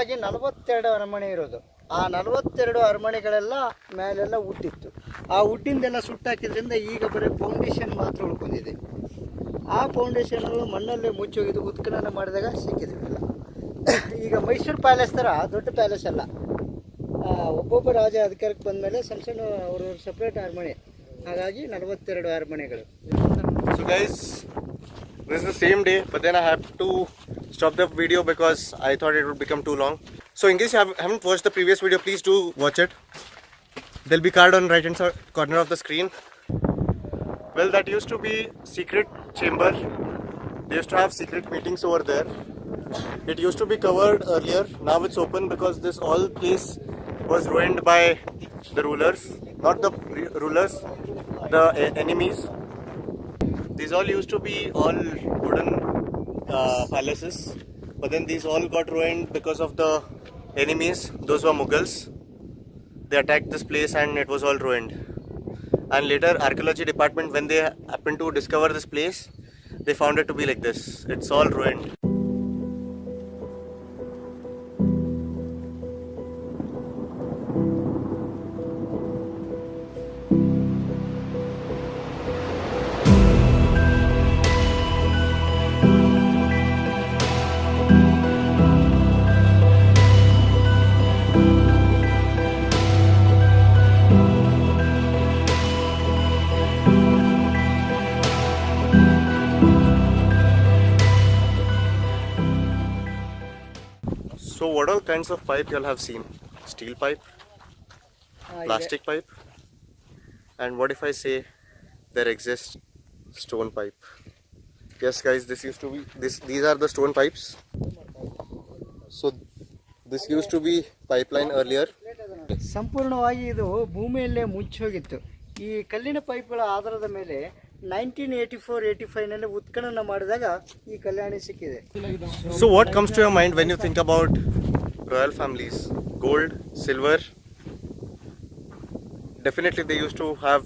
ಹಾಗಾಗಿ 42 ಅರಮನೆ ಇರೋದು. ಆ 42 ಅರಮನೆಗಳೆಲ್ಲ ಮೇಲೆಲ್ಲ ಹುಟ್ಟಿತ್ತು. ಆ ಹುಟ್ಟಿಂದೆಲ್ಲ ಸುಟ್ಟಾಕಿದ್ರಿಂದ ಈಗ ಬರೀ ಫೌಂಡೇಶನ್ ಮಾತ್ರ ಉಳ್ಕೊಂಡಿದೆ. ಆ ಫೌಂಡೇಶನ್ಗಳು ಮಣ್ಣಲ್ಲೇ ಮುಚ್ಚೋಗಿದ್ದು ಉತ್ಖನನ ಮಾಡಿದಾಗ ಸಿಕ್ಕಿದ್ವಿಲ್ಲ. ಈಗ ಮೈಸೂರು ಪ್ಯಾಲೇಸ್ ಥರ ದೊಡ್ಡ ಪ್ಯಾಲೇಸ್ ಅಲ್ಲ, ಒಬ್ಬೊಬ್ಬ ರಾಜ ಅಧಿಕಾರಕ್ಕೆ ಬಂದಮೇಲೆ ಸಣ್ಣ ಸಣ್ಣ ಅವರು ಸಪ್ರೇಟ್ ಅರಮನೆ, ಹಾಗಾಗಿ 42 ಅರಮನೆಗಳು. So guys, this is the same day, but then I have to stop the video because I thought it would become too long. So in case you haven't watched the previous video, please do watch it. There'll be card on right hand side corner of the screen. Well, that used to be secret chamber. They used to have secret meetings over there. It used to be covered earlier. Now it's open because this all place was ruined by the rulers. Not the rulers, the enemies. These all used to be all wooden palaces, but then these all got ruined because of the enemies. Those were Mughals. They attacked this place and it was all ruined. And later archaeology department, when they happened to discover this place, they found it to be like this. It's all ruined. So what all kinds of pipe you all have seen? Steel pipe, plastic pipe, and what if I say there exists stone pipe? Yes guys, this used to be, these are the stone pipes. So this used to be pipeline earlier. ಸಂಪೂರ್ಣವಾಗಿ ಇದು ಭೂಮಿಯಲ್ಲೇ ಮುಚ್ಚೋಗಿತ್ತು. ಈ ಕಲ್ಲಿನ ಪೈಪ್ಗಳ ಆಧಾರದ ಮೇಲೆ 1984-85 ಉತ್ಖನನ ಮಾಡಿದಾಗ ಈ ಕಲ್ಯಾಣಿ ಸಿಕ್ಕಿದೆ. So what comes to your mind when you think about royal families? Gold, silver? Definitely they used to have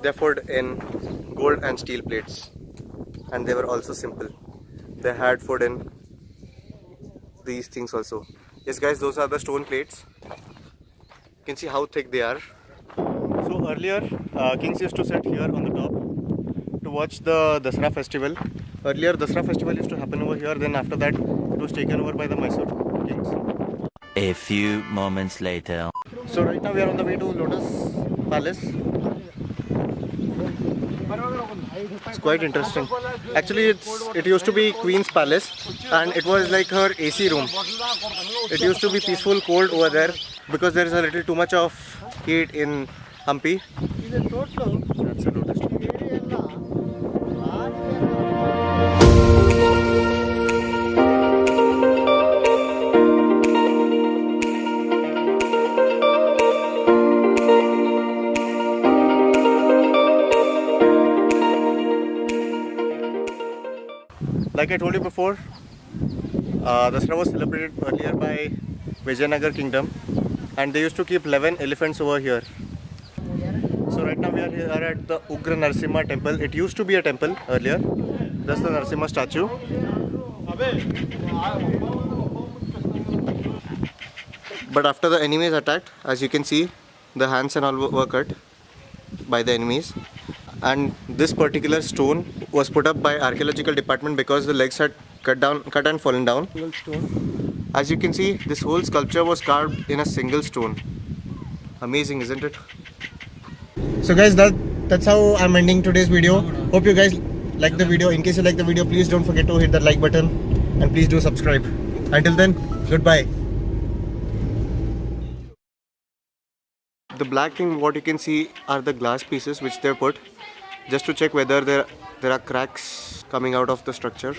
their food in gold and steel plates, and they were also simple. They had food in these things also. Yes guys, those are the stone plates. You can see how thick they are. So earlier kings used to sit here on the top to watch the Dasara festival. Earlier Dasara festival used to happen over here, then after that it was taken over by the Mysore kings. A few moments later. So right now we are on the way to Lotus Palace. It's quite interesting. Actually it used to be Queen's Palace and it was like her AC room. It used to be peaceful, cold over there because there is a little too much of heat in Hampi. That's a Lotus. Like I told you before, Dasara was celebrated earlier by Vijayanagara kingdom, and they used to keep 11 elephants over here. So right now we are here at the Ugra Narasimha temple. It used to be a temple earlier. That's the Narasimha statue. But after the enemies attacked, as you can see, the hands and all were cut by the enemies. And this particular stone was put up by archaeological department because the legs had cut and fallen down. As you can see, this whole sculpture was carved in a single stone. Amazing, isn't it? So guys, that's how I'm ending today's video. Hope you guys like the video. In case you like the video, please don't forget to hit that like button and please do subscribe. Until then, goodbye. The black thing what you can see are the glass pieces which they put just to check whether there are cracks coming out of the structure.